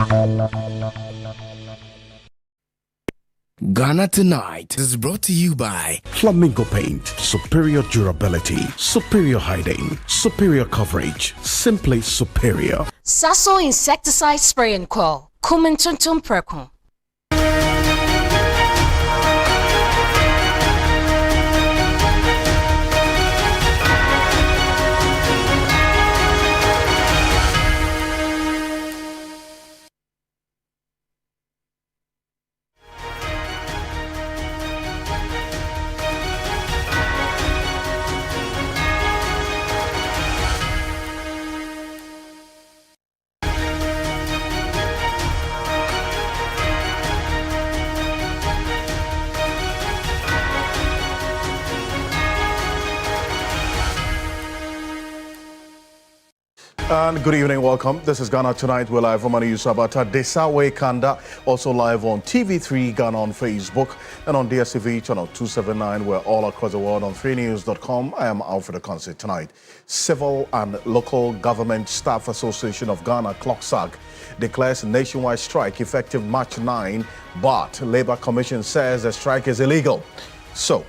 Ghana Tonight is brought to you by Flamingo Paint, superior durability, superior hiding, superior coverage, simply superior. Sasso insecticide spray and coil, Kumentuntum Percum. And good evening, welcome. This is Ghana Tonight. We're live from Sabata Desawe Kanda, also live on TV3 Ghana on Facebook and on DSTV channel 279. We're all across the world on 3news.com. I am Alfred Akonsi. Tonight, Civil and Local Government Staff Association of Ghana, CLOGSAG, declares nationwide strike effective March 9, but Labour Commission says the strike is illegal. So,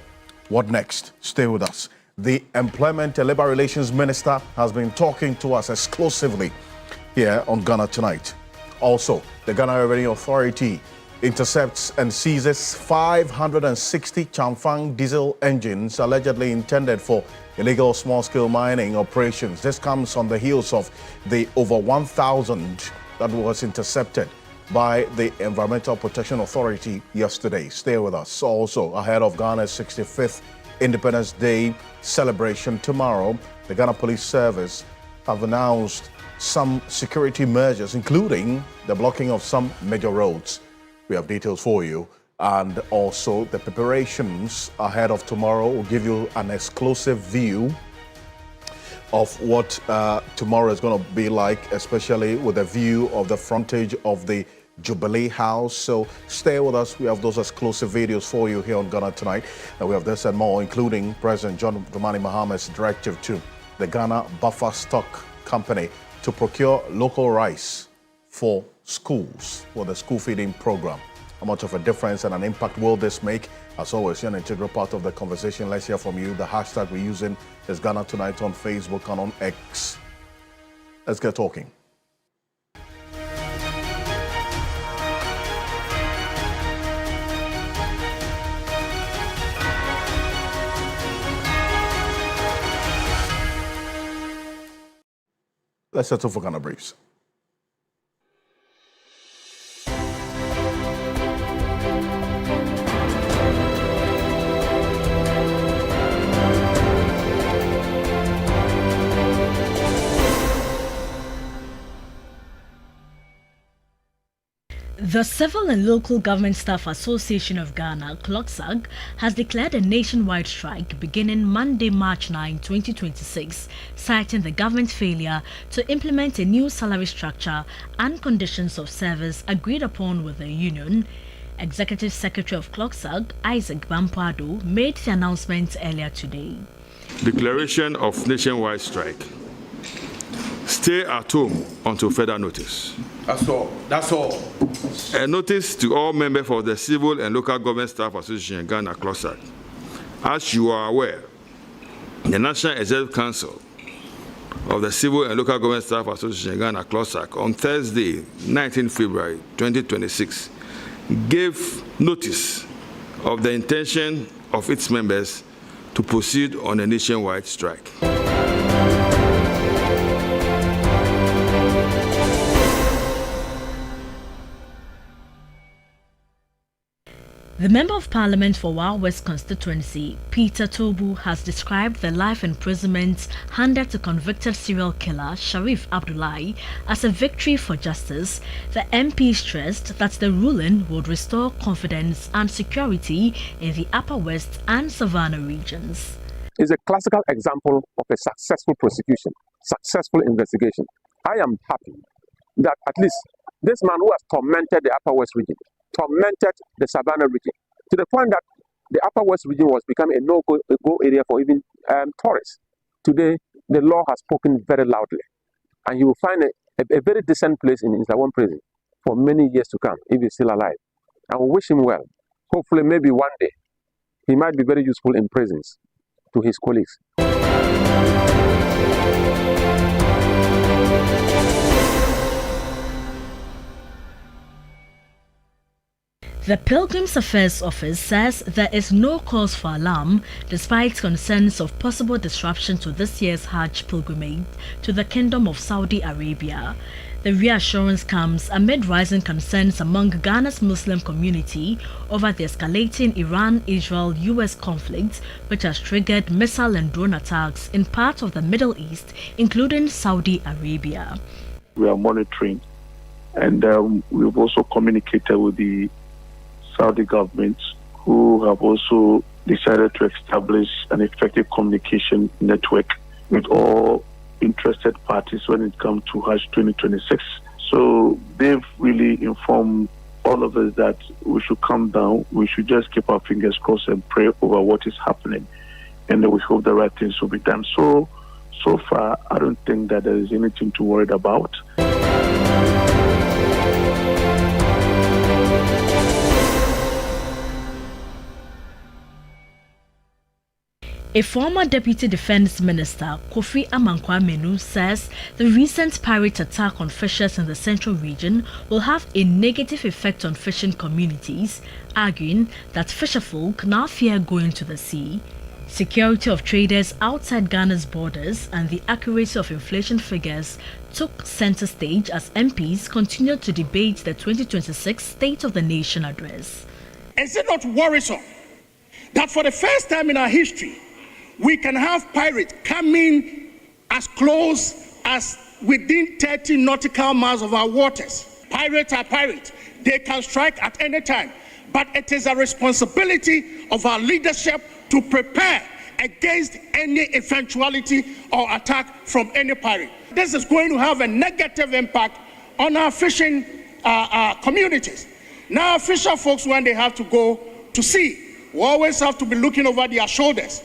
what next? Stay with us. The Employment and Labour Relations Minister has been talking to us exclusively here on Ghana Tonight. Also, the Ghana Revenue Authority intercepts and seizes 560 Chamfang diesel engines allegedly intended for illegal small-scale mining operations. This comes on the heels of the over 1,000 that was intercepted by the Environmental Protection Authority yesterday. Stay with us. Also, ahead of Ghana's 65th Independence Day celebration tomorrow, the Ghana Police Service have announced some security measures, including the blocking of some major roads. We have details for you, and also the preparations ahead of tomorrow. Will give you an exclusive view of what tomorrow is going to be like, especially with a view of the frontage of the Jubilee House. So stay with us. We have those exclusive videos for you here on Ghana Tonight. And we have this and more, including President John Dramani Maham's directive to the Ghana Buffer Stock Company to procure local rice for schools, for the school feeding program. How much of a difference and an impact will this make? As always, you're an integral part of the conversation. Let's hear from you. The hashtag we're using is Ghana Tonight on Facebook and on X. Let's get talking. Let's settle for Ghana Briefs. The Civil and Local Government Staff Association of Ghana, CLOGSAG, has declared a nationwide strike beginning Monday, March 9, 2026, citing the government's failure to implement a new salary structure and conditions of service agreed upon with the union. Executive Secretary of CLOGSAG, Isaac Bampuado, made the announcement earlier today. Declaration of nationwide strike. Stay at home until further notice. That's all. That's all. A notice to all members of the Civil and Local Government Staff Association Ghana CLOGSAG. As you are aware, the National Executive Council of the Civil and Local Government Staff Association Ghana CLOGSAG on Thursday, 19 February 2026, gave notice of the intention of its members to proceed on a nationwide strike. The Member of Parliament for Wa West constituency, Peter Tobu, has described the life imprisonment handed to convicted serial killer Sharif Abdullahi as a victory for justice. The MP stressed that the ruling would restore confidence and security in the Upper West and Savannah regions. It's a classical example of a successful prosecution, successful investigation. I am happy that at least this man who has tormented the Upper West region, tormented the Savannah region, to the point that the Upper West region was becoming a no-go area for even tourists. Today, the law has spoken very loudly, and you will find a very decent place in Zawon prison for many years to come if he's still alive. I will wish him well. Hopefully, maybe one day, he might be very useful in prisons to his colleagues. The Pilgrims Affairs Office says there is no cause for alarm despite concerns of possible disruption to this year's Hajj pilgrimage to the Kingdom of Saudi Arabia. The reassurance comes amid rising concerns among Ghana's Muslim community over the escalating Iran-Israel-US conflict, which has triggered missile and drone attacks in parts of the Middle East, including Saudi Arabia. We are monitoring, and we've also communicated with the Saudi government, who have also decided to establish an effective communication network with all interested parties when it comes to Hajj 2026. So they've really informed all of us that we should calm down, we should just keep our fingers crossed and pray over what is happening, and we hope the right things will be done. So far, I don't think that there is anything to worry about. A former Deputy Defense Minister, Kofi Amankwa-Menu, says the recent pirate attack on fishers in the central region will have a negative effect on fishing communities, arguing that fisherfolk now fear going to the sea. Security of traders outside Ghana's borders and the accuracy of inflation figures took center stage as MPs continued to debate the 2026 State of the Nation address. Is it not worrisome that for the first time in our history, we can have pirates coming as close as within 30 nautical miles of our waters? Pirates are pirates. They can strike at any time. But it is a responsibility of our leadership to prepare against any eventuality or attack from any pirate. This is going to have a negative impact on our fishing communities. Now, fisher folks, when they have to go to sea, we always have to be looking over their shoulders.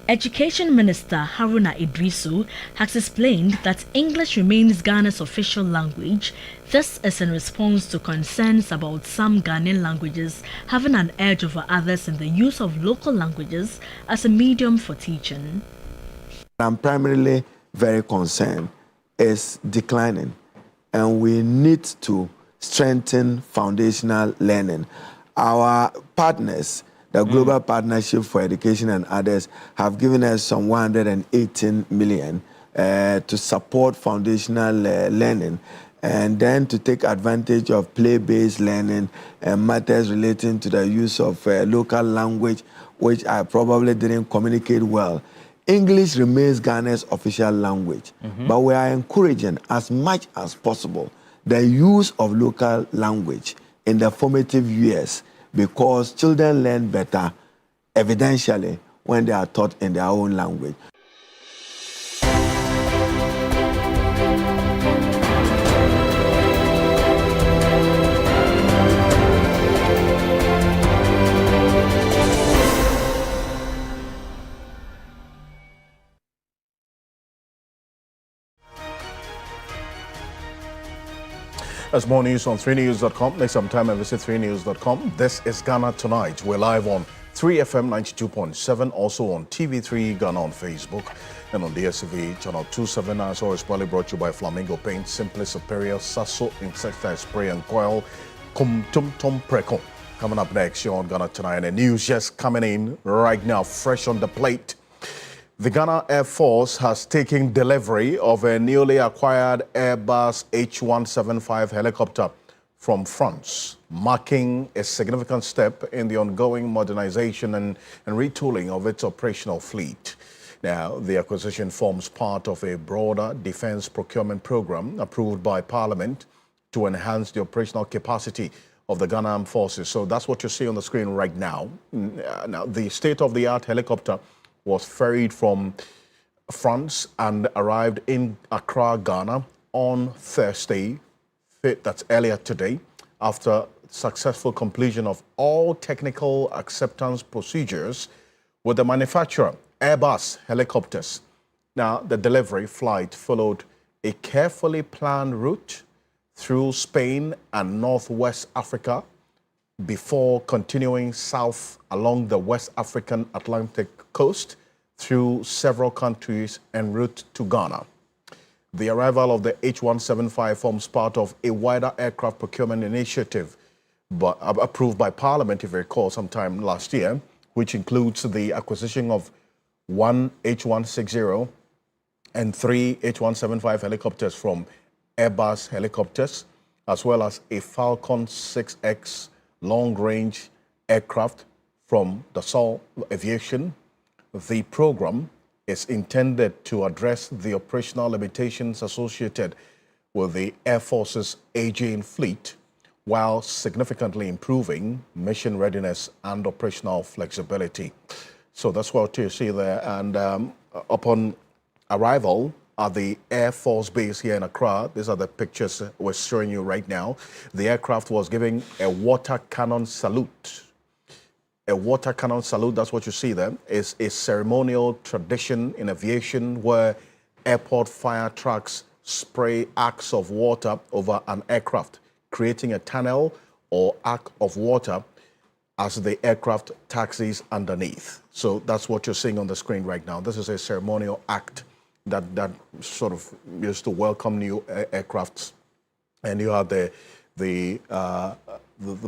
Education Minister Haruna Idrisu has explained that English remains Ghana's official language. This is in response to concerns about some Ghanaian languages having an edge over others in the use of local languages as a medium for teaching. I'm primarily very concerned is declining, and we need to strengthen foundational learning. Our partners, the Global Partnership for Education and others, have given us some 118 million to support foundational learning, and then to take advantage of play-based learning and matters relating to the use of local language, which I probably didn't communicate well. English remains Ghana's official language, but we are encouraging as much as possible the use of local language in the formative years, because children learn better evidentially when they are taught in their own language. There's more news on 3news.com. Next time and visit 3news.com. This is Ghana Tonight. We're live on 3FM 92.7, also on TV3 Ghana on Facebook, and on DSTV channel 279. So it's probably brought to you by Flamingo Paint, Simply Superior, Sasso Insecticide Spray and Coil, Kum Tum Tum Preco. Coming up next, you're on Ghana Tonight. And the news just coming in right now, fresh on the plate. The Ghana Air Force has taken delivery of a newly acquired Airbus H175 helicopter from France, marking a significant step in the ongoing modernization and retooling of its operational fleet. Now, the acquisition forms part of a broader defense procurement program approved by Parliament to enhance the operational capacity of the Ghana Armed Forces. So that's what you see on the screen right now. Now, the state-of-the-art helicopter was ferried from France and arrived in Accra, Ghana on Thursday, that's earlier today, after successful completion of all technical acceptance procedures, with the manufacturer Airbus helicopters. Now, the delivery flight followed a carefully planned route through Spain and Northwest Africa before continuing south along the West African Atlantic coast through several countries en route to Ghana. The arrival of the H-175 forms part of a wider aircraft procurement initiative approved by Parliament, if you recall, sometime last year, which includes the acquisition of one H-160 and three H-175 helicopters from Airbus Helicopters, as well as a Falcon 6X long-range aircraft from Dassault Aviation. The program is intended to address the operational limitations associated with the Air Force's aging fleet, while significantly improving mission readiness and operational flexibility. So that's what you see there. And upon arrival at the Air Force Base here in Accra, these are the pictures we're showing you right now. The aircraft was giving a water cannon salute. A water cannon salute, that's what you see there, is a ceremonial tradition in aviation where airport fire trucks spray arcs of water over an aircraft, creating a tunnel or arc of water as the aircraft taxis underneath. So that's what you're seeing on the screen right now. This is a ceremonial act that sort of used to welcome new aircrafts. And you have the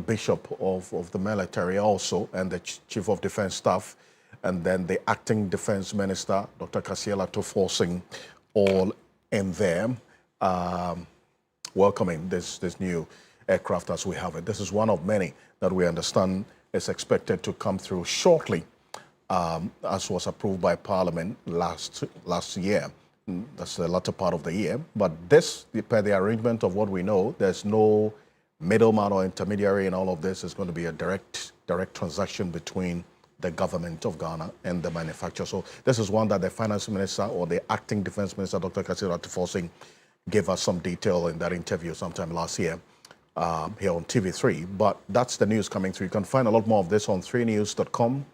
bishop of the military also, and the chief of defense staff, and then the acting defense minister, Dr. Kasiela Toforsing, all in there, welcoming this new aircraft as we have it. This is one of many that we understand is expected to come through shortly, as was approved by Parliament last year. That's the latter part of the year. But this, per the arrangement of what we know, there's no middleman or intermediary in all of this. Is going to be a direct transaction between the government of Ghana and the manufacturer. So this is one that the finance minister or the acting defense minister, Dr. Kasiela Toforsing, gave us some detail in that interview sometime last year here on TV3. But that's the news coming through. You can find a lot more of this on 3news.com.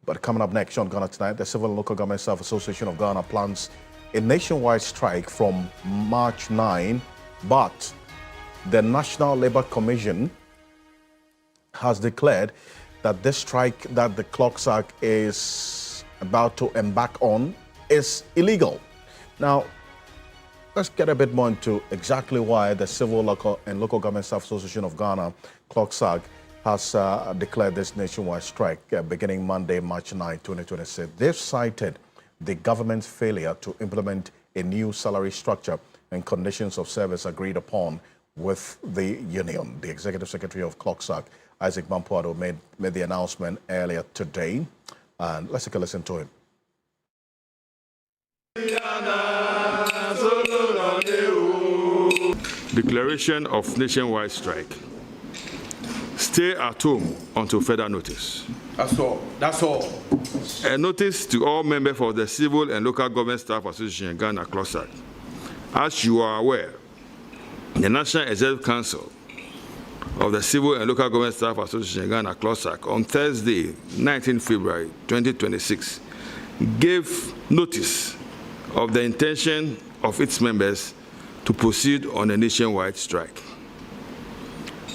But coming up next on Ghana Tonight, the Civil and Local Government Staff Association of Ghana plans a nationwide strike from March 9, but the National Labour Commission has declared that this strike that the CLOGSAG is about to embark on is illegal. Now, let's get a bit more into exactly why the Civil and Local Government Staff Association of Ghana, CLOGSAG, has declared this nationwide strike beginning Monday, March 9, 2026. They've cited the government's failure to implement a new salary structure and conditions of service agreed upon with the union. The executive secretary of CLOGSAG, Isaac Bampuado, made the announcement earlier today. And let's take a listen to him. Declaration of nationwide strike. Stay at home until further notice. That's all. That's all. A notice to all members of the Civil and Local Government Staff Association Ghana CLOGSAG. As you are aware, the National Executive Council of the Civil and Local Government Staff Association Ghana CLOGSAG on Thursday, 19 February 2026, gave notice of the intention of its members to proceed on a nationwide strike.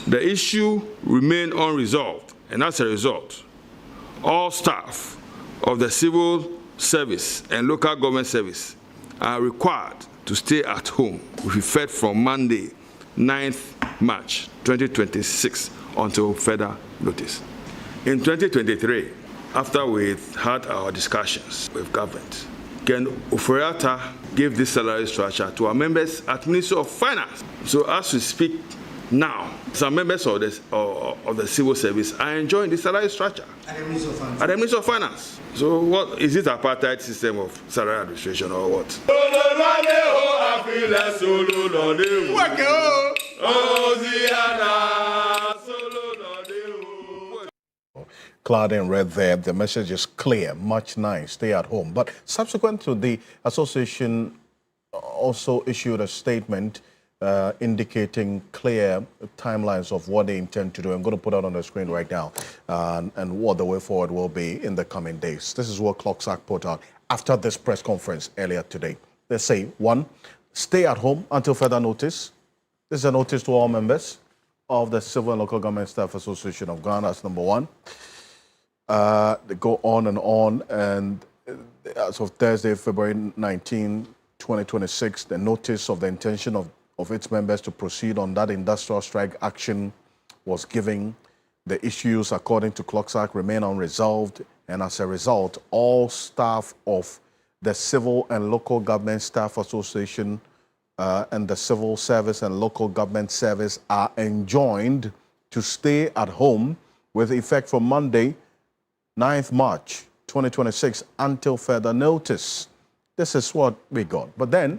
The issue remained unresolved, and as a result, all staff of the civil service and local government service are required to stay at home with effect from Monday, 9th March 2026 until further notice. In 2023, after we had our discussions with government, Ken Oforiatta gave this salary structure to our members at Ministry of Finance. So as we speak now, some members of the civil service are enjoying the salary structure at the Ministry of Finance. So what is it, apartheid system of salary administration or what? Clad in red there, the message is clear, March 9, stay at home. But subsequent to the association also issued a statement indicating clear timelines of what they intend to do. I'm going to put that on the screen right now and what the way forward will be in the coming days. This is what CLOGSAG put out after this press conference earlier today. They say, 1, stay at home until further notice. This is a notice to all members of the Civil and Local Government Staff Association of Ghana. That's number 1. They go on, and as of Thursday, February 19, 2026, the notice of the intention of its members to proceed on that industrial strike action was given. The issues, according to CLOGSAG, remain unresolved, and as a result, all staff of the Civil and Local Government Staff Association and the Civil Service and Local Government Service are enjoined to stay at home with effect from Monday, 9th March 2026 until further notice. This is what we got. But then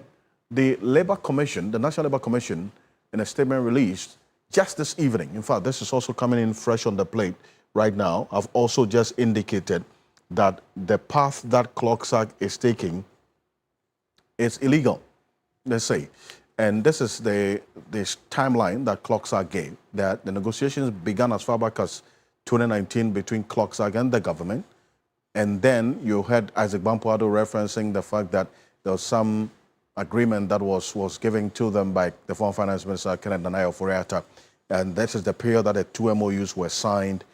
the Labour Commission, the National Labour Commission, in a statement released just this evening, in fact, this is also coming in fresh on the plate right now, have also just indicated that the path that CLOGSAG is taking is illegal, they say. And this is this timeline that CLOGSAG gave, that the negotiations began as far back as 2019 between CLOGSAG and the government. And then you heard Isaac Bampoado referencing the fact that there was some agreement that was given to them by the former Finance Minister, Kenneth Nanayo Furiata. And this is the period that the 2 MOUs were signed.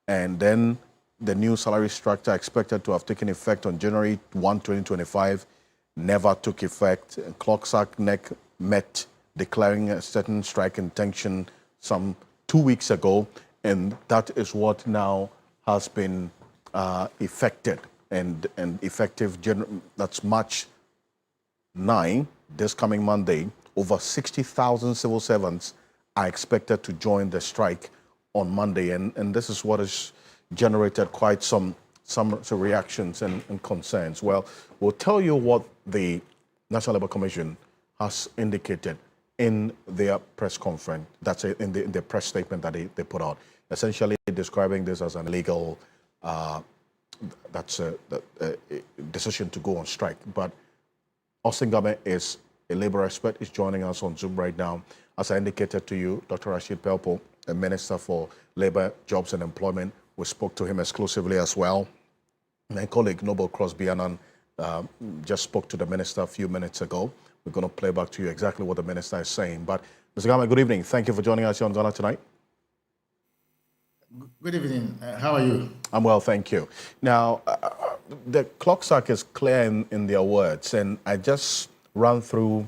And then the new salary structure expected to have taken effect on January 1, 2025, never took effect. CLOGSAG met declaring a certain strike intention some 2 weeks ago. And that is what now has been effected and effective. That's March 9, this coming Monday. Over 60,000 civil servants are expected to join the strike on Monday, and this is what has generated quite some reactions and concerns. Well, we'll tell you what the National Labour Commission has indicated in their press conference. That's in the press statement that they put out, essentially describing this as an illegal decision to go on strike. But Austin Game is a labor expert, is joining us on Zoom right now. As I indicated to you, Dr. Rashid Pelpo, the Minister for Labour, Jobs and Employment, we spoke to him exclusively as well. My colleague Noble Crosby Annan just spoke to the Minister a few minutes ago. We're going to play back to you exactly what the Minister is saying. But Mr. Game, good evening. Thank you for joining us here on Ghana Tonight. Good evening. How are you? I'm well, thank you. Now, the CLOGSAG is clear in their words, and I just ran through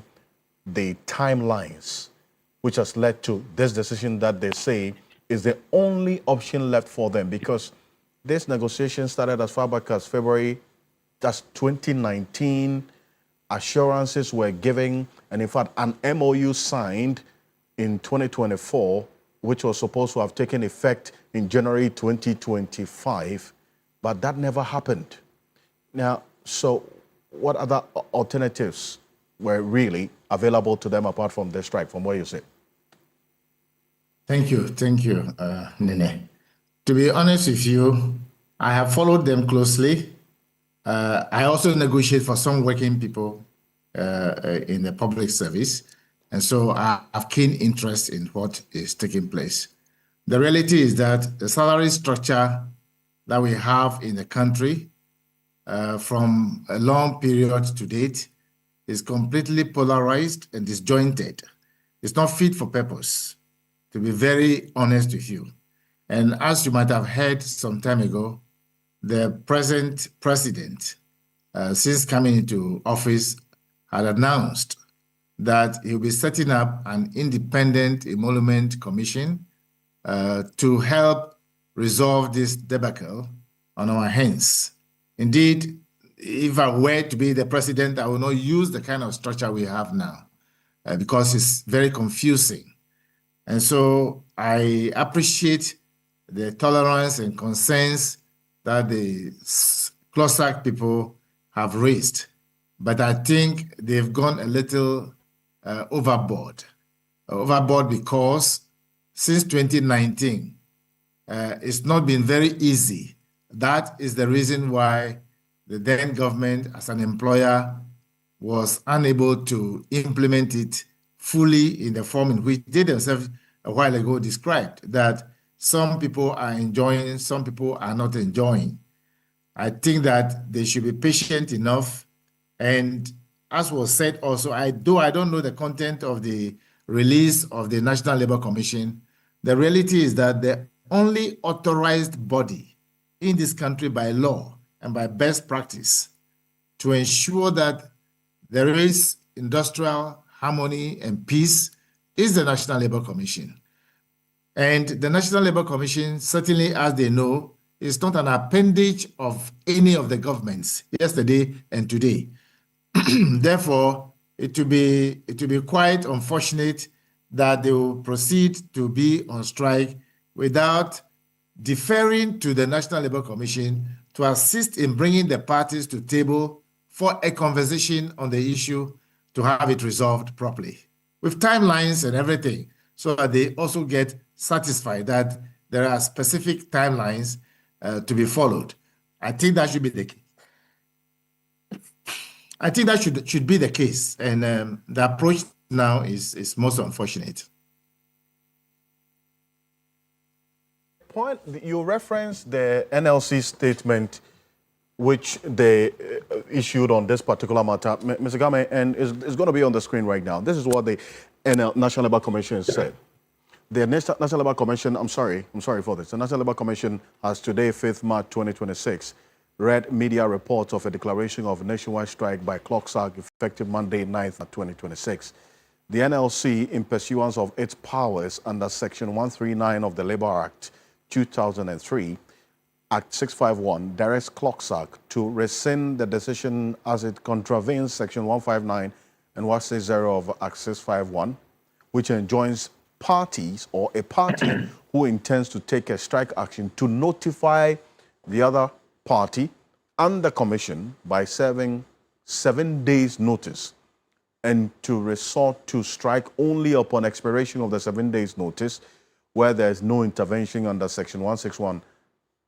the timelines, which has led to this decision that they say is the only option left for them, because this negotiation started as far back as February, that's 2019. Assurances were given, and in fact, an MOU signed in 2024, which was supposed to have taken effect in January 2025, but that never happened. Now, so what other alternatives were really available to them apart from the strike, from where you sit? Thank you, Nene. To be honest with you, I have followed them closely. I also negotiate for some working people in the public service, and so I have keen interest in what is taking place. The reality is that the salary structure that we have in the country from a long period to date is completely polarized and disjointed. It's not fit for purpose, to be very honest with you. And as you might have heard some time ago, the present president, since coming into office, had announced that he'll be setting up an independent emolument commission to help resolve this debacle on our hands. Indeed, if I were to be the president, I will not use the kind of structure we have now because it's very confusing. And so I appreciate the tolerance and concerns that the CLOGSAG people have raised, but I think they've gone a little overboard because since 2019, it's not been very easy. That is the reason why the then government, as an employer, was unable to implement it fully in the form in which they themselves a while ago described, that some people are enjoying, some people are not enjoying. I think that they should be patient enough. And as was said also, I don't know the content of the release of the National Labour Commission. The reality is that the only authorized body in this country by law and by best practice to ensure that there is industrial harmony and peace is the National Labour Commission. And the National Labour Commission, certainly as they know, is not an appendage of any of the governments yesterday and today. Therefore, it will be quite unfortunate that they will proceed to be on strike without deferring to the National Labour Commission to assist in bringing the parties to table for a conversation on the issue to have it resolved properly, with timelines and everything, so that they also get satisfied that there are specific timelines to be followed. I think that should be the case. I think that should be the case, and the approach now is most unfortunate. Point, you referenced the NLC statement which they issued on this particular matter, Mr. Game, and it's going to be on the screen right now. This is what the National Labour Commission said. The National Labour Commission, I'm sorry for this. The National Labour Commission has today, 5th March 2026, read media reports of a declaration of nationwide strike by CLOGSAG effective Monday, 9th, 2026. The NLC, in pursuance of its powers under Section 139 of the Labour Act 2003, Act 651, directs CLOGSAG to rescind the decision as it contravenes Section 159 and 160 of Act 651, which enjoins parties or a party who intends to take a strike action to notify the other party and the commission by serving 7 days notice, and to resort to strike only upon expiration of the 7 days notice where there is no intervention under Section 161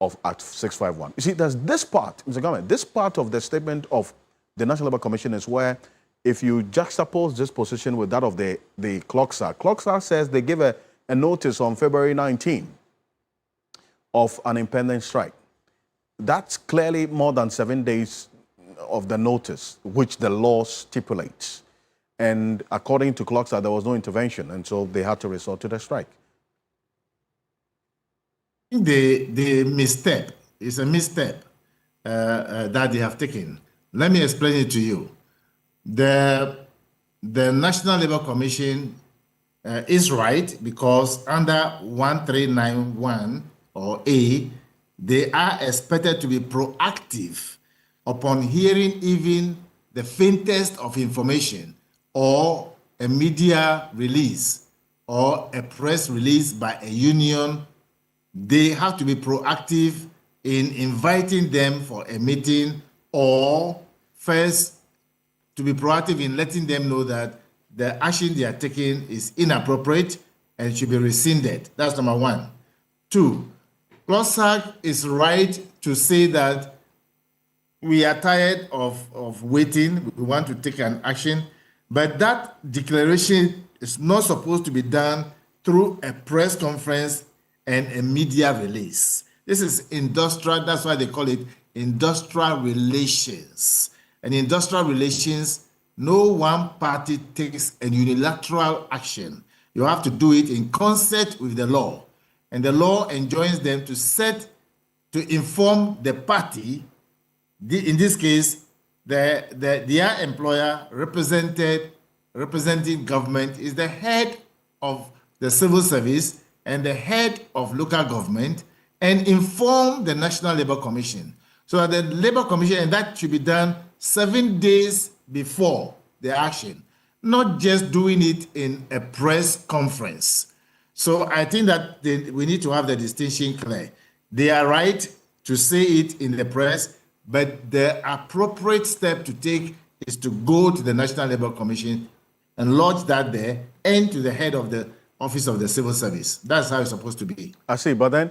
of Act 651. You see, there's this part, Mr. Government, this part of the statement of the National Labour Commission is where, if you juxtapose this position with that of the CLOGSAG, CLOGSAG says they give a notice on February 19 of an impending strike. That's clearly more than 7 days of the notice, which the law stipulates. And according to CLOGSAG, there was no intervention, and so they had to resort to the strike. The misstep is a misstep that they have taken. Let me explain it to you. The National Labour Commission is right, because under 1391 or A, they are expected to be proactive upon hearing even the faintest of information or a media release or a press release by a union. They have to be proactive in inviting them for a meeting, or first to be proactive in letting them know that the action they are taking is inappropriate and should be rescinded. That's number one. Two, CLOGSAG is right to say that we are tired of waiting, we want to take an action, but that declaration is not supposed to be done through a press conference and a media release. This is industrial, that's why they call it industrial relations. And in industrial relations, no one party takes a unilateral action. You have to do it in concert with the law. And the law enjoins them to inform the party, in this case, their employer representing government is the head of the civil service and the head of local government, and inform the National Labour Commission. So that the Labour Commission, and that should be done 7 days before the action, not just doing it in a press conference. So I think that we need to have the distinction clear. They are right to say it in the press, but the appropriate step to take is to go to the National Labour Commission and lodge that there, and to the head of the Office of the Civil Service. That's how it's supposed to be. I see, but then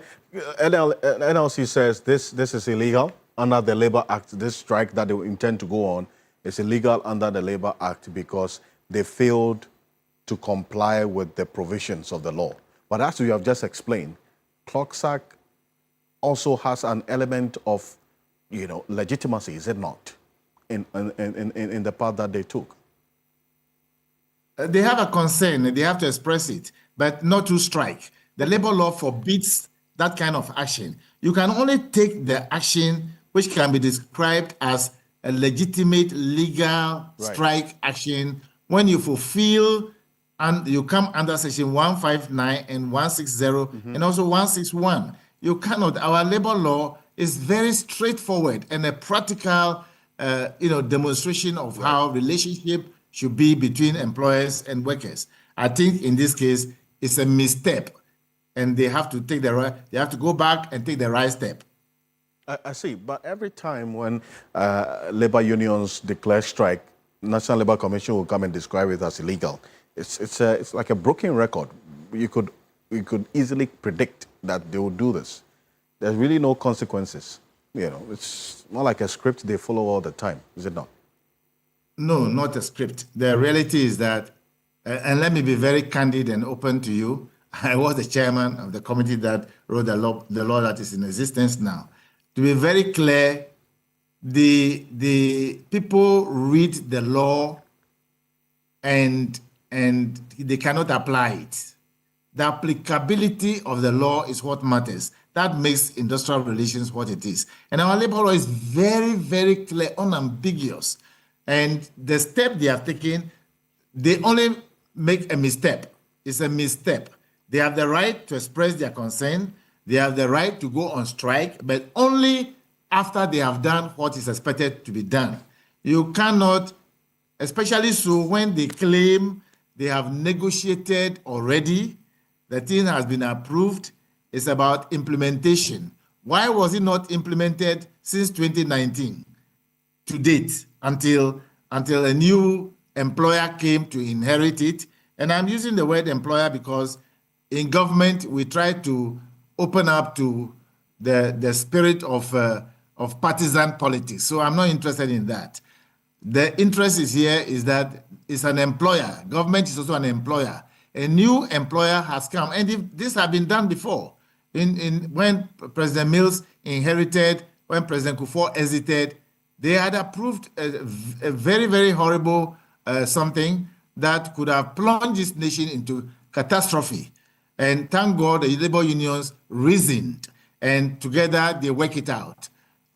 NLC says this is illegal under the Labour Act. This strike that they intend to go on is illegal under the Labour Act because they failed to comply with the provisions of the law. But as you have just explained, CLOGSAG also has an element of, legitimacy, is it not, in the path that they took? They have a concern, they have to express it, but not to strike. The labor law forbids that kind of action. You can only take the action which can be described as a legitimate legal strike action when you fulfill and you come under section 159 and 160 and also 161. You cannot. Our labor law is very straightforward and a practical demonstration of how relationship should be between employers and workers. I think in this case it's a misstep, and they have to take they have to go back and take the right step. I see, but every time when labor unions declare strike, National Labour Commission will come and describe it as illegal. It's like a broken record. You could easily predict that they will do this. There's really no consequences. It's not like a script they follow all the time, is it not? No, not a script. The reality is that, and let me be very candid and open to you, I was the chairman of the committee that wrote the law that is in existence now. To be very clear, the people read the law and they cannot apply it. The applicability of the law is what matters. That makes industrial relations what it is. And our labor law is very, very clear, unambiguous. And the step they have taken, they only make a misstep. It's a misstep. They have the right to express their concern. They have the right to go on strike, but only after they have done what is expected to be done. You cannot, especially so when they claim they have negotiated already, the thing has been approved. It's about implementation. Why was it not implemented since 2019 to date until a new employer came to inherit it? And I'm using the word employer because in government, we try to open up to the spirit of partisan politics. So I'm not interested in that. The interest is here is that it's an employer. Government is also an employer. A new employer has come. And if this had been done before, when President Mills inherited, when President Kufuor exited, they had approved a very, very horrible something that could have plunged this nation into catastrophe. And thank God the labor unions reasoned, and together they work it out.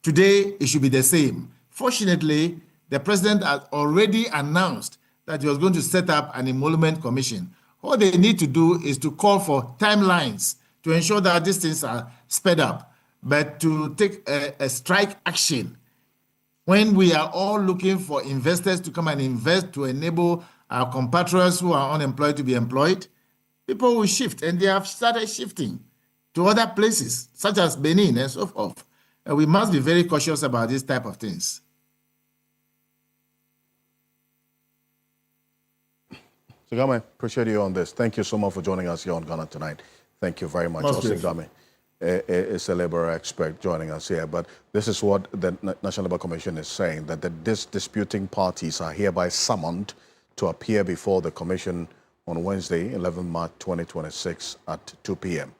Today, it should be the same. Fortunately, the president has already announced that he was going to set up an emolument commission. All they need to do is to call for timelines to ensure that these things are sped up. But to take a strike action when we are all looking for investors to come and invest to enable our compatriots who are unemployed to be employed, people will shift, and they have started shifting to other places, such as Benin and so forth. And we must be very cautious about these type of things. So, Game, appreciate you on this. Thank you so much for joining us here on Ghana Tonight. Thank you very much. Game is a labor expert joining us here. But this is what the National Labour Commission is saying, that these disputing parties are hereby summoned to appear before the Commission on Wednesday, 11 March 2026 at 2 p.m.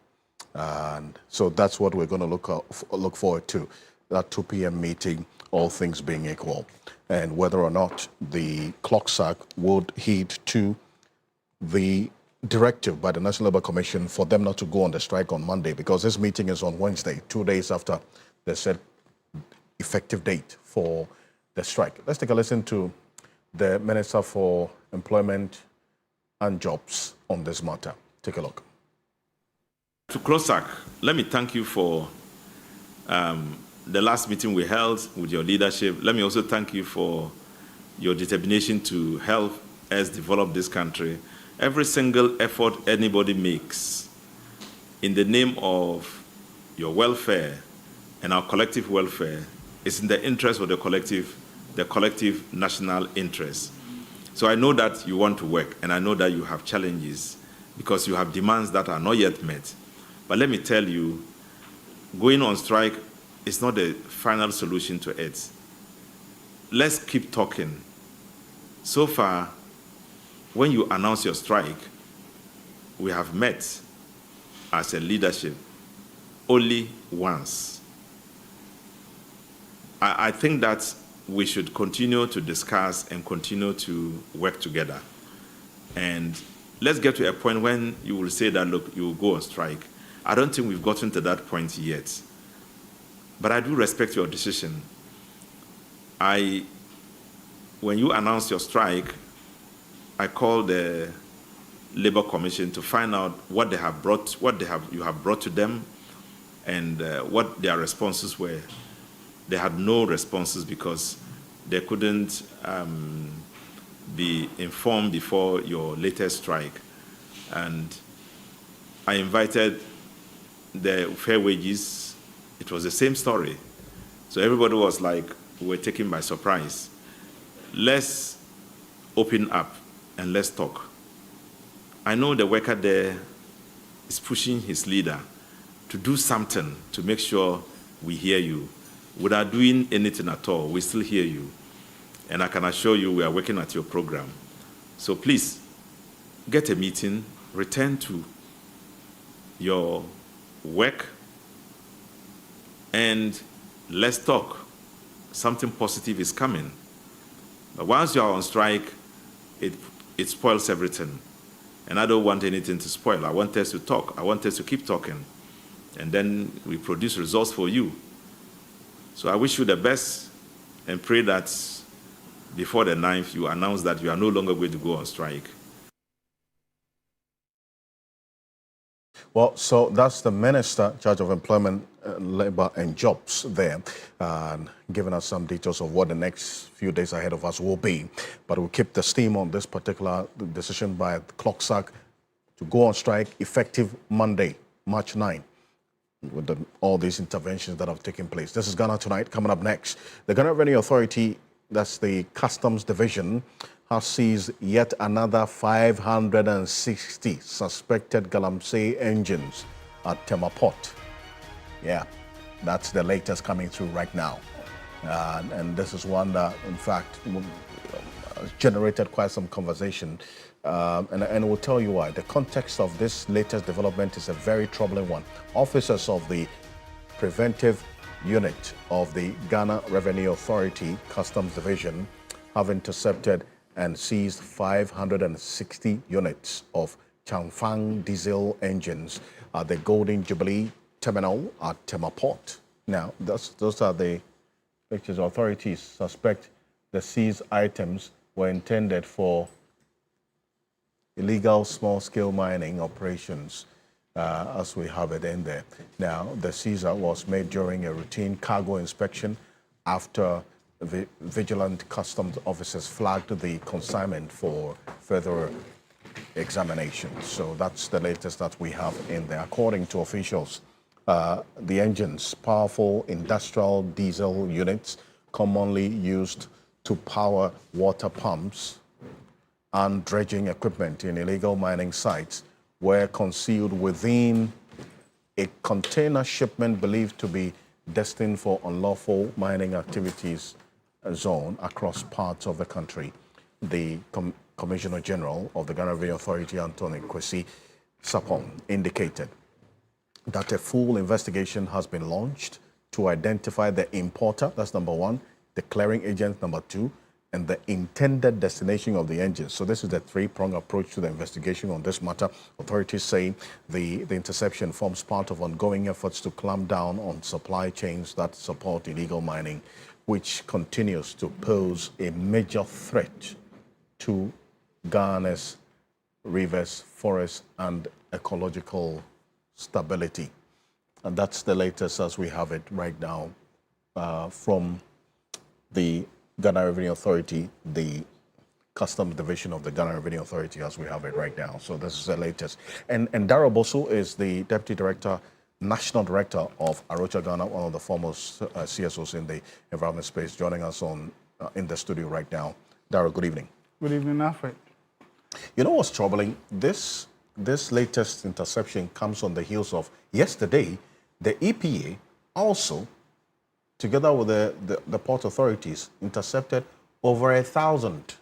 And so that's what we're going to look forward to, that 2 p.m. meeting, all things being equal, and whether or not the CLOGSAG would heed to the directive by the National Labour Commission for them not to go on the strike on Monday, because this meeting is on Wednesday, 2 days after the said effective date for the strike. Let's take a listen to the Minister for Employment and Jobs on this matter. Take a look. To CLOGSAG, let me thank you for the last meeting we held with your leadership. Let me also thank you for your determination to help us develop this country. Every single effort anybody makes in the name of your welfare and our collective welfare is in the interest of the collective national interest. So I know that you want to work, and I know that you have challenges because you have demands that are not yet met. But let me tell you, going on strike is not the final solution to it. Let's keep talking. So far, when you announce your strike, we have met as a leadership only once. I think that we should continue to discuss and continue to work together. And let's get to a point when you will say that, look, you will go on strike. I don't think we've gotten to that point yet. But I do respect your decision. When you announced your strike, I called the Labour Commission to find out what you have brought to them, and what their responses were. They had no responses because they couldn't be informed before your latest strike. And I invited the fair wages. It was the same story. So everybody was like, we were taken by surprise. Let's open up and let's talk. I know the worker there is pushing his leader to do something to make sure we hear you. Without doing anything at all, we still hear you. And I can assure you we are working at your program. So please, get a meeting, return to your work, and let's talk. Something positive is coming. But once you are on strike, it spoils everything. And I don't want anything to spoil. I want us to talk. I want us to keep talking. And then we produce results for you. So I wish you the best and pray that before the 9th, you announce that you are no longer going to go on strike. Well, so that's the Minister, Charge of Employment, Labour and Jobs there, giving us some details of what the next few days ahead of us will be. But we'll keep the steam on this particular decision by CLOGSAG to go on strike effective Monday, March 9. With all these interventions that have taken place. This is Ghana Tonight. Coming up next, the Ghana Revenue Authority, that's the Customs Division, has seized yet another 560 suspected galamsey engines at Tema Port. Yeah, that's the latest coming through right now. And this is one that, in fact, generated quite some conversation. And we'll tell you why. The context of this latest development is a very troubling one. Officers of the Preventive Unit of the Ghana Revenue Authority Customs Division have intercepted and seized 560 units of Changfang diesel engines at the Golden Jubilee Terminal at Tema Port. Now, those are the pictures. Authorities suspect the seized items were intended for illegal small-scale mining operations, as we have it in there. Now, the seizure was made during a routine cargo inspection after the vigilant customs officers flagged the consignment for further examination. So that's the latest that we have in there. According to officials, the engines, powerful industrial diesel units commonly used to power water pumps and dredging equipment in illegal mining sites, were concealed within a container shipment believed to be destined for unlawful mining activities zone across parts of the country. The Commissioner General of the Ghana Revenue Authority, Anthony Kwesi Sapong, indicated that a full investigation has been launched to identify the importer, that's number one, the clearing agent, number two, and the intended destination of the engines. So this is the three-pronged approach to the investigation on this matter. Authorities say the interception forms part of ongoing efforts to clamp down on supply chains that support illegal mining, which continues to pose a major threat to Ghana's rivers, forests, and ecological stability. And that's the latest as we have it right now from the Ghana Revenue Authority, the Customs Division of the Ghana Revenue Authority as we have it right now. So this is the latest. And Dara Bosu is the Deputy Director, National Director of Arocha Ghana, one of the foremost CSOs in the environment space, joining us in the studio right now. Dara, good evening. Good evening, Alfred. You know what's troubling? This latest interception comes on the heels of yesterday, the EPA also, together with the port authorities, intercepted over 1,000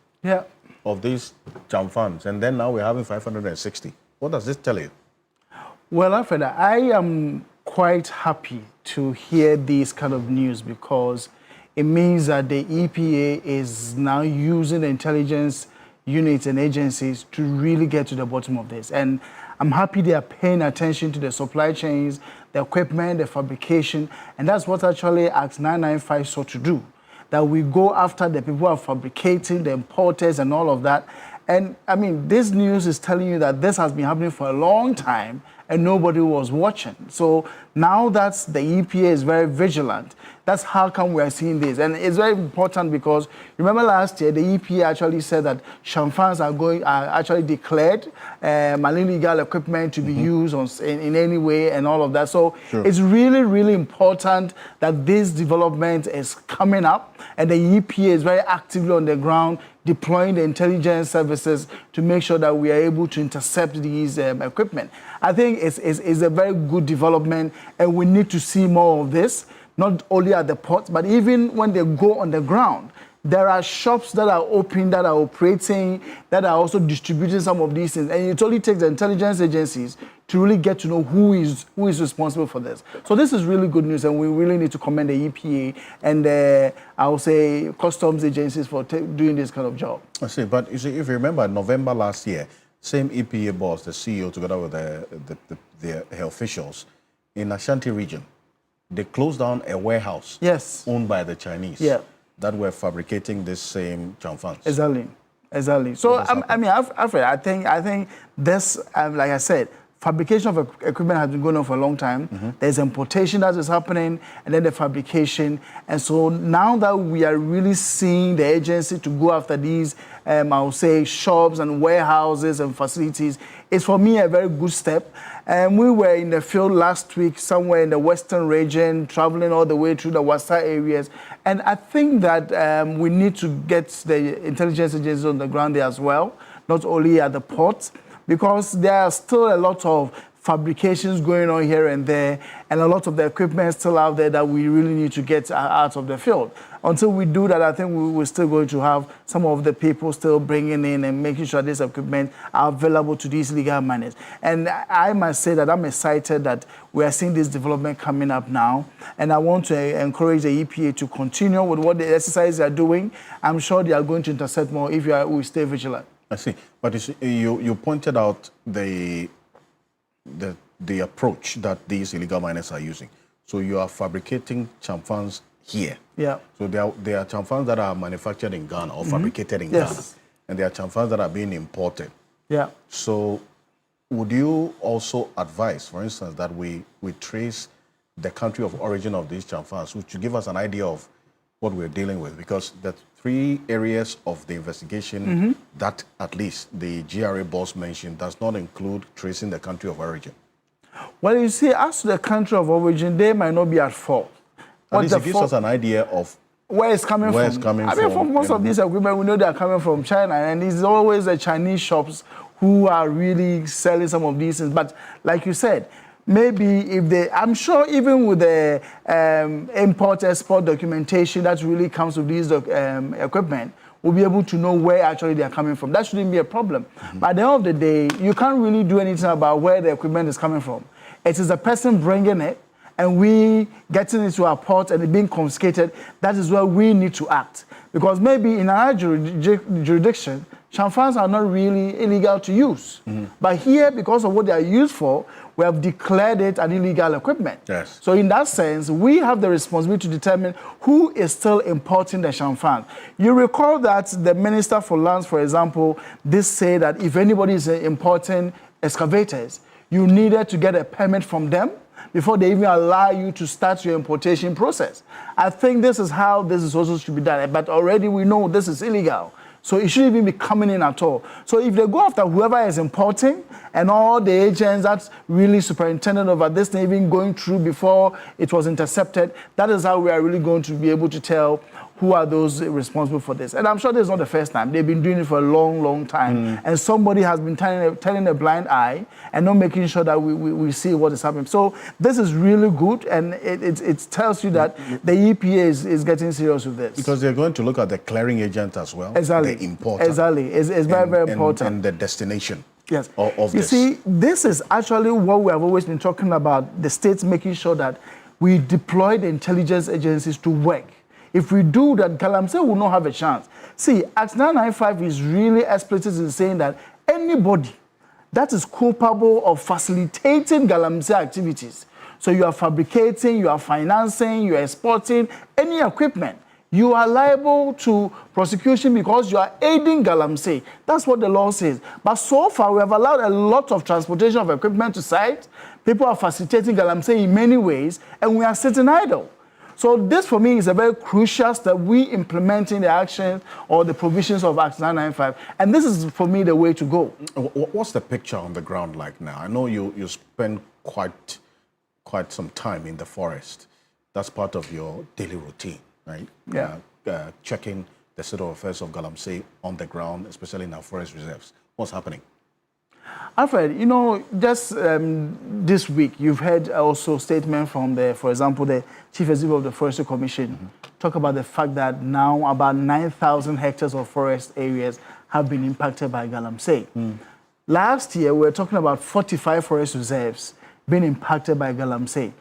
of these chamfans, and then now we're having 560. What does this tell you? Well, Alfred, I am quite happy to hear this kind of news because it means that the EPA is now using the intelligence units and agencies to really get to the bottom of this. And I'm happy they are paying attention to the supply chains, the equipment, the fabrication, and that's what actually Act 995 sought to do. That we go after the people who are fabricating, the importers and all of that. And I mean, this news is telling you that this has been happening for a long time and nobody was watching. So now that the EPA is very vigilant, that's how come we are seeing this. And it's very important because remember last year, the EPA actually said that chamfans are actually declared illegal equipment to be used in any way and all of that. So it's really, really important that this development is coming up and the EPA is very actively on the ground deploying the intelligence services to make sure that we are able to intercept these equipment. I think it's a very good development, and we need to see more of this, not only at the ports, but even when they go on the ground. There are shops that are open, that are operating, that are also distributing some of these things. And it only takes the intelligence agencies to really get to know who is responsible for this. So this is really good news, and we really need to commend the EPA and I would say customs agencies for doing this kind of job. I see, but you see, if you remember November last year, same EPA boss, the CEO, together with the officials in Ashanti region, they closed down a warehouse owned by the Chinese. That were fabricating this same chamfans. Exactly. So I mean, Alfred, I think this, like I said, fabrication of equipment has been going on for a long time. There's importation that is happening, and then the fabrication. And so now that we are really seeing the agency to go after these, I would say, shops and warehouses and facilities, it's for me a very good step. And we were in the field last week, somewhere in the western region, traveling all the way through the Wasa areas. And I think that we need to get the intelligence agencies on the ground there as well, not only at the ports, because there are still a lot of fabrications going on here and there, and a lot of the equipment still out there that we really need to get out of the field. Until we do that, I think we're still going to have some of the people still bringing in and making sure this equipment are available to these legal miners. And I must say that I'm excited that we are seeing this development coming up now, and I want to encourage the EPA to continue with what the exercises are doing. I'm sure they are going to intercept more if we stay vigilant. I see, but you pointed out the approach that these illegal miners are using. So you are fabricating chamfans here. So there are chamfans that are manufactured in Ghana or fabricated in Ghana, and there are chamfans that are being imported. So would you also advise, for instance, that we trace the country of origin of these chamfans, which to give us an idea of what we're dealing with? Because the 3 areas of the investigation that at least the GRA boss mentioned does not include tracing the country of origin. Well, you see, as to the country of origin, they might not be at fault. At least it gives us an idea of where it's coming from. I mean, for most of these equipment, we know they are coming from China, and it's always the Chinese shops who are really selling some of these things. But like you said, maybe if they, I'm sure even with the import-export documentation that really comes with these equipment, we'll be able to know where actually they are coming from. That shouldn't be a problem. But at the end of the day, you can't really do anything about where the equipment is coming from. It is the person bringing it, and we getting it to our port and it being confiscated. That is where we need to act. Because maybe in our jurisdiction, chamfans are not really illegal to use. But here, because of what they are used for, we have declared it an illegal equipment. So in that sense, we have the responsibility to determine who is still importing the chamfan. You recall that the Minister for Lands, for example, did say that if anybody is importing excavators, you needed to get a permit from them before they even allow you to start your importation process. I think this is how this is also should be done. But already we know this is illegal. So it shouldn't even be coming in at all. So if they go after whoever is importing and all the agents that's really superintendent over this thing even going through before it was intercepted, that is how we are really going to be able to tell who are those responsible for this. And I'm sure this is not the first time. They've been doing it for a long, long time. And somebody has been turning a blind eye and not making sure that we see what is happening. So this is really good, and it tells you that the EPA is getting serious with this. Because they're going to look at the clearing agent as well. Exactly. The importer. Exactly. It's very, very important. And the destination. Yes. Of you this. see, this is actually what we have always been talking about, the states making sure that we deploy the intelligence agencies to work. If we do that, Galamsey will not have a chance. See, Act 995 is really explicit in saying that anybody that is culpable of facilitating Galamsey activities, so you are fabricating, you are financing, you are exporting any equipment, you are liable to prosecution because you are aiding Galamsey. That's what the law says. But so far, we have allowed a lot of transportation of equipment to site. People are facilitating Galamsey in many ways, and we are sitting idle. So this, for me, is a very crucial step we implementing the actions or the provisions of Act 995. And this is, for me, the way to go. What's the picture on the ground like now? I know you spend quite some time in the forest. That's part of your daily routine, right? Yeah. Checking the state of affairs of Galamsey on the ground, especially in our forest reserves. What's happening? Alfred, you know, just this week, you've heard also statement from for example, the Chief Executive of the Forestry Commission talk about the fact that now about 9,000 hectares of forest areas have been impacted by Galamsey. Last year, we were talking about 45 forest reserves being impacted by Galamsey.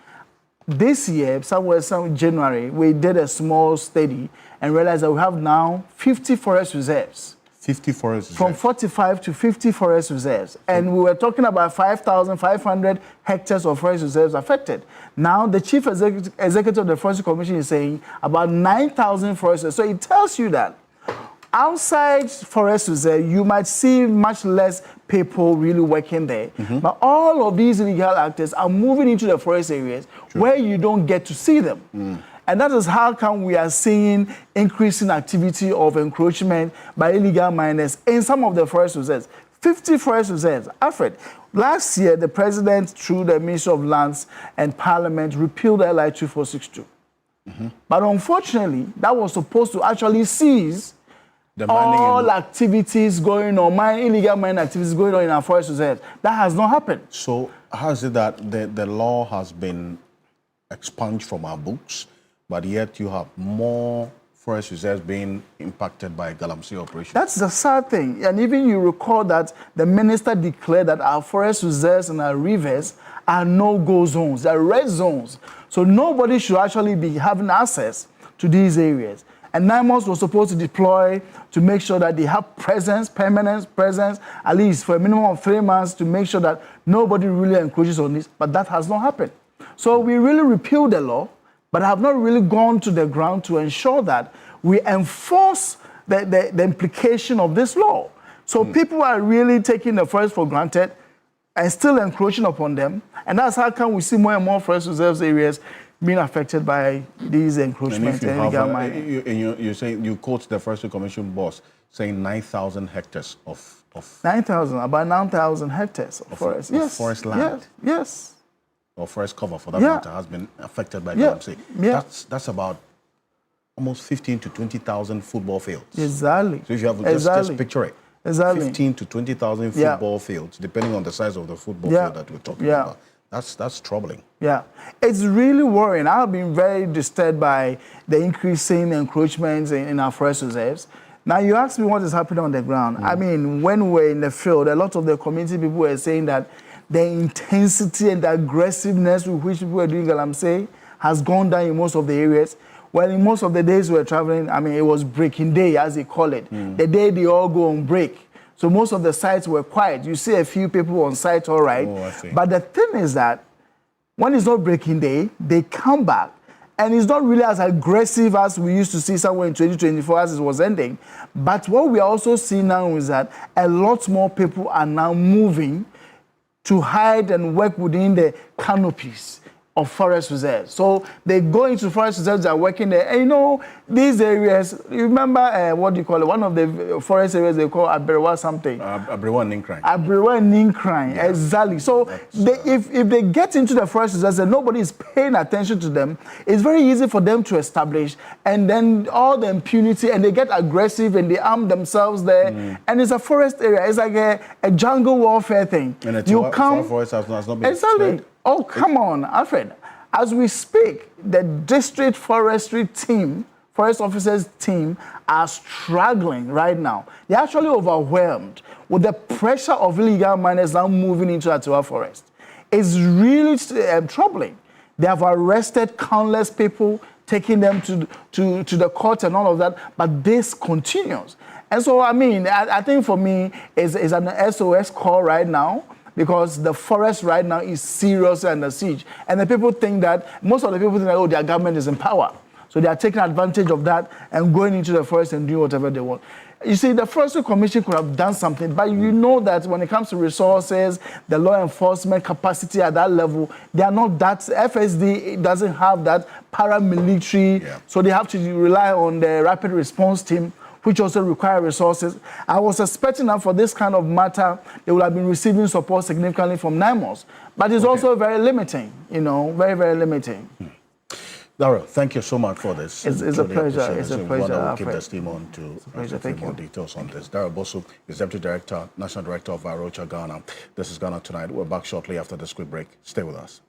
This year, somewhere January, we did a small study and realized that we have now 50 forest reserves. 50 forest reserves. From 45 to 50 forest reserves. And we were talking about 5,500 hectares of forest reserves affected. Now, the Chief Executive of the Forestry Commission is saying about 9,000 forest reserves. So it tells you that outside forest reserve, you might see much less people really working there. But all of these illegal actors are moving into the forest areas where you don't get to see them. And that is how come we are seeing increasing activity of encroachment by illegal miners in some of the forest reserves. 50 forest reserves. Alfred, last year, the president, through the Ministry of Lands and Parliament, repealed LI 2462. But unfortunately, that was supposed to actually seize all activities going on, illegal mining activities going on in our forest reserves. That has not happened. So how is it that the law has been expunged from our books, but yet you have more forest reserves being impacted by Galamsey operations? That's the sad thing. And even you recall that the minister declared that our forest reserves and our rivers are no-go zones. They're red zones. So nobody should actually be having access to these areas. And NIMOS was supposed to deploy to make sure that they have presence, permanent presence, at least for a minimum of 3 months to make sure that nobody really encroaches on this. But that has not happened. So we really repealed the law, but have not really gone to the ground to ensure that we enforce the implication of this law. So people are really taking the forest for granted and still encroaching upon them. And that's how come we see more and more forest reserves areas being affected by these encroachments and illegal mining. You're saying, you quote the Forestry Commission boss saying 9,000 hectares of 9,000, about 9,000 hectares of forest. Yes. Forest land. Yes. Or forest cover, for that matter, has been affected by Galamsey. That's about almost 15 to 20,000 football fields. Exactly. So if you have just picture it. Exactly. 15 to 20,000 football fields, depending on the size of the football field that we're talking about. That's troubling. Yeah. It's really worrying. I've been very disturbed by the increasing encroachments in our forest reserves. Now, you asked me what is happening on the ground. I mean, when we're in the field, a lot of the community people were saying that the intensity and the aggressiveness with which people are doing Galamsey has gone down in most of the areas. Well, in most of the days we were traveling, I mean, it was breaking day, as they call it. The day they all go on break. So most of the sites were quiet. You see a few people on site, all right. Oh, I see. But the thing is that when it's not breaking day, they come back. And it's not really as aggressive as we used to see somewhere in 2024 as it was ending. But what we are also seeing now is that a lot more people are now moving to hide and work within the canopies of forest reserves. So they go into forest reserves, they're working there. And you know, these areas, you remember what do you call it? One of the forest areas they call Abrewa something. Abrewa Ninkran. Abrewa Ninkran, yeah. Exactly. So if they get into the forest reserves and nobody is paying attention to them, it's very easy for them to establish, and then all the impunity, and they get aggressive and they arm themselves there. And it's a forest area. It's like a jungle warfare thing. And you come, forest has not been exactly. Oh, come on, Alfred. As we speak, the district forestry team, forest officers team, are struggling right now. They're actually overwhelmed with the pressure of illegal miners now moving into Atiwa Forest. It's really troubling. They have arrested countless people, taking them to the court and all of that, but this continues. And so, I mean, I think for me, it's an SOS call right now, because the forest right now is seriously under siege. And the people think that, most of the people think that, oh, their government is in power. So they are taking advantage of that and going into the forest and doing whatever they want. You see, the Forestry Commission could have done something, but you know that when it comes to resources, the law enforcement capacity at that level, they are not that, FSD doesn't have that paramilitary, so they have to rely on the rapid response team, which also require resources. I was expecting that for this kind of matter, they would have been receiving support significantly from NIMOS. But it's also very limiting, you know, very, very limiting. Daryl, thank you so much for this. It's a pleasure. It's a pleasure. We'll keep this team on to get more details on this. Daryl Bosu is Deputy Director, National Director of Arocha Ghana. This is Ghana Tonight. We're back shortly after this quick break. Stay with us.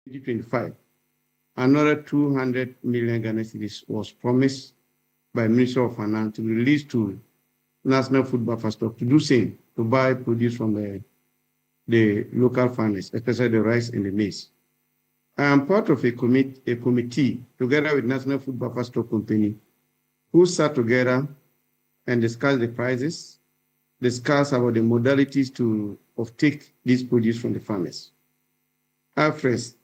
2025, another 200 million Ghana cedis was promised by Minister of Finance to be released to National Food Buffer Stock to do same, to buy produce from the local farmers, especially the rice and the maize. I am part of a committee together with National Food Buffer Stock Company who sat together and discussed the prices, discussed about the modalities of take this produce from the farmers. First,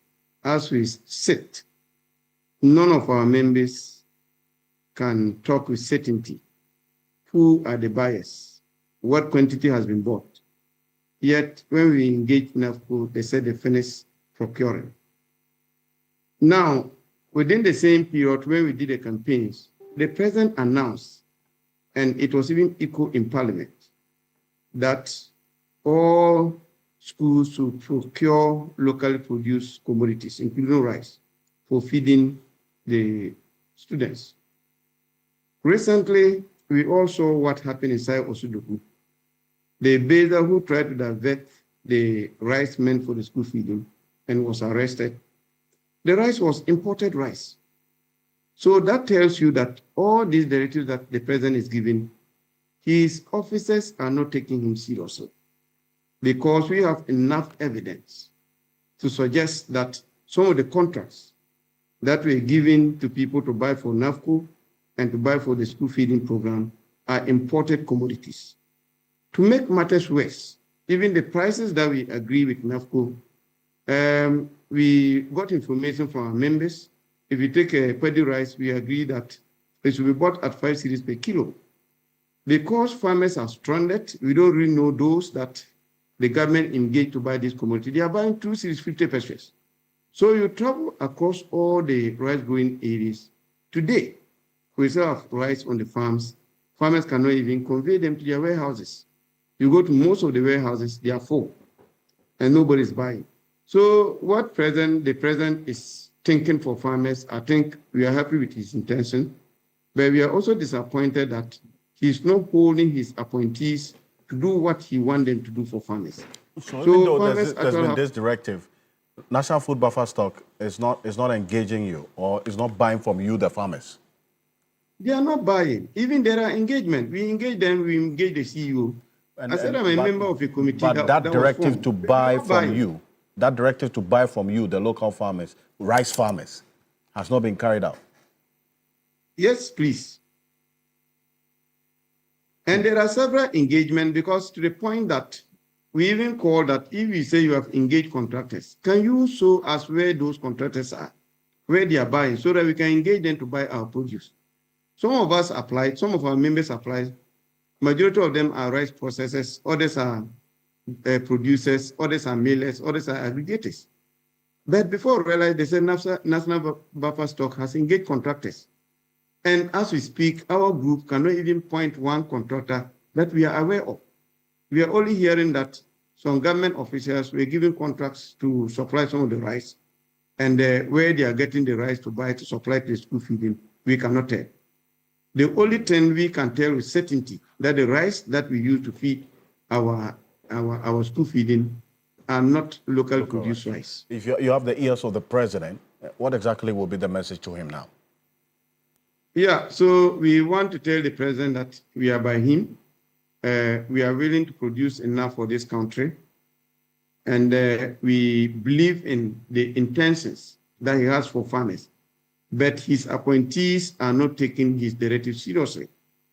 as we sit, none of our members can talk with certainty who are the buyers, what quantity has been bought. Yet, when we engaged NAFCO, they said they finished procuring. Now, within the same period when we did the campaigns, the president announced, and it was even echoed in Parliament, that all schools should procure locally produced commodities, including rice, for feeding the students. Recently, we all saw what happened inside Osudoku. The bather who tried to divert the rice meant for the school feeding and was arrested. The rice was imported rice. So that tells you that all these directives that the president is giving, his officers are not taking him seriously, because we have enough evidence to suggest that some of the contracts that were given to people to buy for NAFCO and to buy for the school feeding program are imported commodities. To make matters worse, even the prices that we agree with NAFCO, we got information from our members. If you take a paddy rice, we agree that it should be bought at 5 cedis per kilo. Because farmers are stranded, we don't really know those that the government engaged to buy this commodity. They are buying 2 cedis 50 pesos. So you travel across all the rice growing areas. Today, we still have rice on the farms. Farmers cannot even convey them to their warehouses. You go to most of the warehouses, they are full, and nobody is buying. So what the president is thinking for farmers, I think we are happy with his intention, but we are also disappointed that he's not holding his appointees to do what he wants them to do for farmers. So even though there's been this directive, National Food Buffer Stock is not engaging you or is not buying from you, the farmers. They are not buying. Even there are engagement. We engage them, we engage the CEO. I said I'm a member of a committee. But that directive to buy from you, that directive to buy from you, the local farmers, rice farmers, has not been carried out. Yes, please. And there are several engagements, because to the point that we even call that if you say you have engaged contractors, can you show us where those contractors are, where they are buying, so that we can engage them to buy our produce? Some of us applied, some of our members applied. Majority of them are rice processors, others are producers, others are millers, others are aggregators. But before we realized, they said National Buffer Stock has engaged contractors. And as we speak, our group cannot even point one contractor that we are aware of. We are only hearing that some government officials were giving contracts to supply some of the rice, and where they are getting the rice to buy to supply to the school feeding, we cannot tell. The only thing we can tell with certainty that the rice that we use to feed our school feeding are not local produced rice. If you have the ears of the president, what exactly will be the message to him now? Yeah, so we want to tell the president that we are by him. We are willing to produce enough for this country. And we believe in the intentions that he has for farmers. But his appointees are not taking his directive seriously,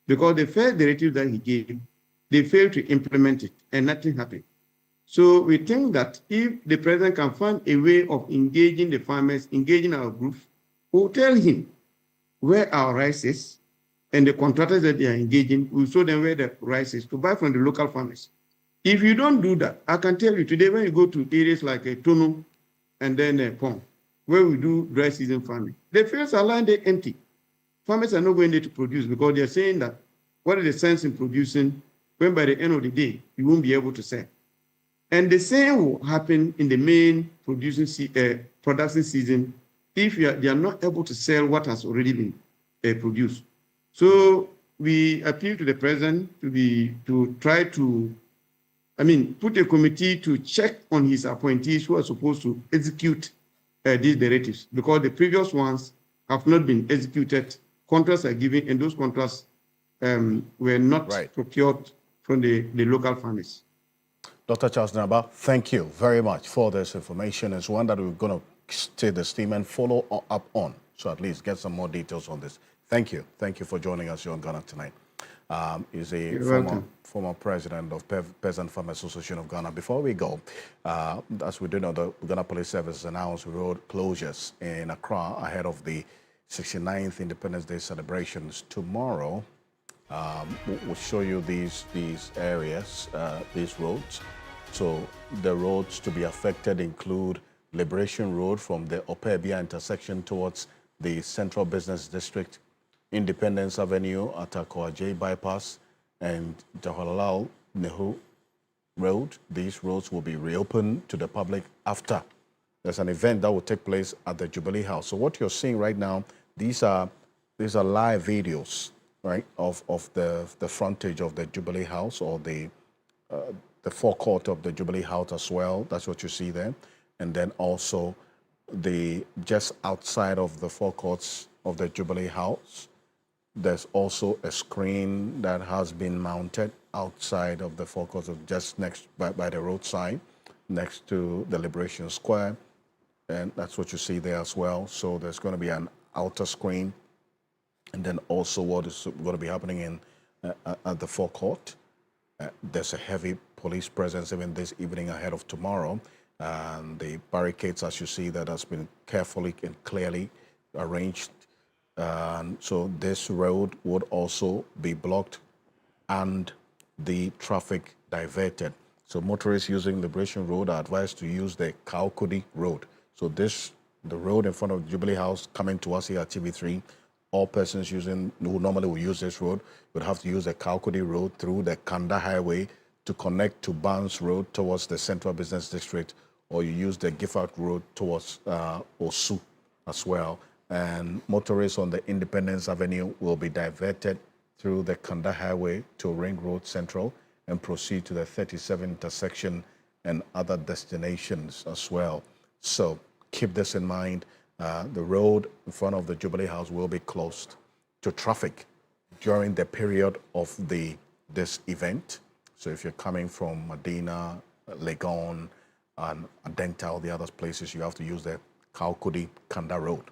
because the first directive that he gave, they failed to implement it and nothing happened. So we think that if the president can find a way of engaging the farmers, engaging our group, we'll tell him where our rice is, and the contractors that they are engaging, we'll show them where the rice is to buy from the local farmers. If you don't do that, I can tell you today, when you go to areas like Tono and then Pong, where we do dry season farming, the fields are lying there empty. Farmers are not going there to produce, because they're saying that what is the sense in producing when by the end of the day, you won't be able to sell. And the same will happen in the main production season if they are not able to sell what has already been produced. So we appeal to the president to try to, put a committee to check on his appointees who are supposed to execute these directives, because the previous ones have not been executed. Contracts are given, and those contracts were not procured from the local farmers. Dr. Charles Naba, thank you very much for this information. It's one that we're going to stay the steam and follow up on, so at least get some more details on this. Thank you. Thank you for joining us here on Ghana Tonight. He's a former president of Peasant Farm Association of Ghana. Before we go, as we do know, the Ghana Police Service announced road closures in Accra ahead of the 69th Independence Day celebrations tomorrow. We'll show you these areas, these roads. So the roads to be affected include Liberation Road from the Opebia intersection towards the Central Business District, Independence Avenue at Akwa Bypass, and Jawaharlal Nehru Road. These roads will be reopened to the public after there's an event that will take place at the Jubilee House. So what you're seeing right now, these are live videos, right, of the frontage of the Jubilee House, or the forecourt of the Jubilee House as well. That's what you see there. And then also just outside of the forecourts of the Jubilee House, there's also a screen that has been mounted outside of the forecourts, of just next by the roadside, next to the Liberation Square. And that's what you see there as well. So there's going to be an outer screen. And then also what is going to be happening in at the forecourt. There's a heavy police presence even this evening ahead of tomorrow. And the barricades, as you see, that has been carefully and clearly arranged. So this road would also be blocked and the traffic diverted. So motorists using Liberation Road are advised to use the Kaukudi Road. So the road in front of Jubilee House coming to us here at TV3, all persons who normally will use this road would have to use the Kaukudi Road through the Kanda Highway to connect to Barnes Road towards the Central Business District, or you use the Gifford Road towards Osu as well. And motorists on the Independence Avenue will be diverted through the Kanda Highway to Ring Road Central and proceed to the 37 intersection and other destinations as well. So keep this in mind. The road in front of the Jubilee House will be closed to traffic during the period of this event. So if you're coming from Medina, Legon, and Adental, the other places, you have to use the Kaukudi Kanda Road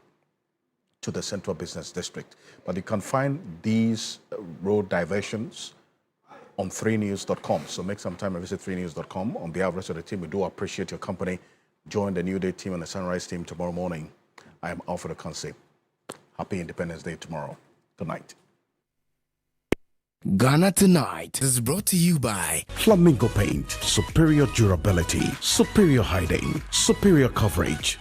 to the Central Business District. But you can find these road diversions on 3news.com. So make some time and visit 3news.com. On behalf of the rest of the team, we do appreciate your company. Join the New Day team and the Sunrise team tomorrow morning. I am Alfred Okanse. Happy Independence Day tomorrow. Good night. Ghana Tonight is brought to you by Flamingo Paint. Superior durability, superior hiding, superior coverage.